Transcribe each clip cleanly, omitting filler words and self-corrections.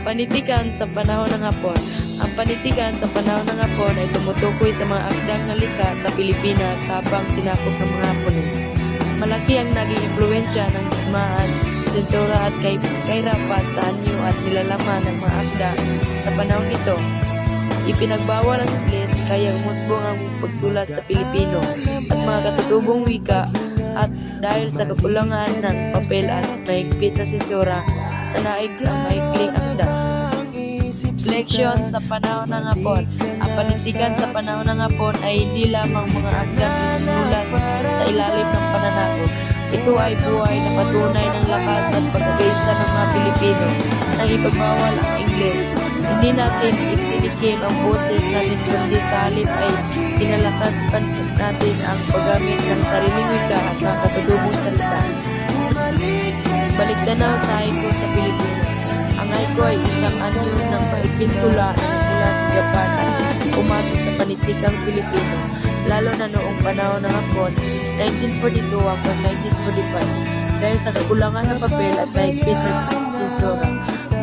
Panitikan sa panahon ng Hapon. Ang panitikan sa panahon ng Hapon ay tumutukoy sa mga akdang nalikha sa Pilipinas habang sinakop ng mga Hapones. Malaki ang naging impluwensya ng digmaan, sensura at kahirapan sa anyo at nilalaman ng mga akda sa panahon ito. Ipinagbawal ang Ingles kaya umusbong ang pagsulat sa Pilipino at mga katutubong wika at dahil sa kakulangan ng papel at mahigpit na sensura, nanaig ang maikling akda. Leksyon sa panahon ng Hapon. Ang panitikan sa panahon ng Hapon ay hindi lamang mga akdang isinulat sa ilalim ng pananakop. Ito ay buhay na patunay ng lakas at pagkakaisa ng mga Pilipino nang ipagbawal ang Ingles. Hindi natin itinikim ang boses natin kundi sa halip ay pinalakas pa natin ang paggamit ng sariling wika at mga katutubong salita. Baliktanaw sa haiku sa Pilipinas. Ang haiku ay isang anyo ng maikling tula na mula sa Japan at pumasok sa panitikang Pilipino, lalo na noong panahon ng Hapon, 1942 hanggang 1945. Dahil sa kakulangan ng papel at mahigpit na sensura,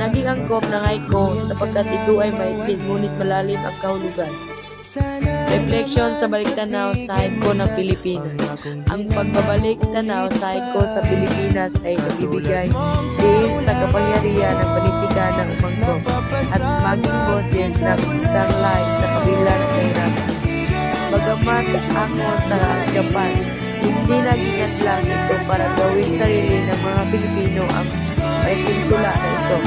naging angkop ng haiku sapagkat ito ay maikli ngunit malalim ang kahulugan. Refleksyon sa baliktanaw sa haiku ng Pilipinas. Ang pagbabalik tanaw sa haiku sa Pilipinas ay nagbibigay din sa kapangyarihan ng panitikan ng umangkop at maging boses ng isang lahi sa kabila ng kahirapan. Bagamat ango sa Japan, hindi naging lang ito para gawing sarili ng mga Pilipino ang maikling tula na ito.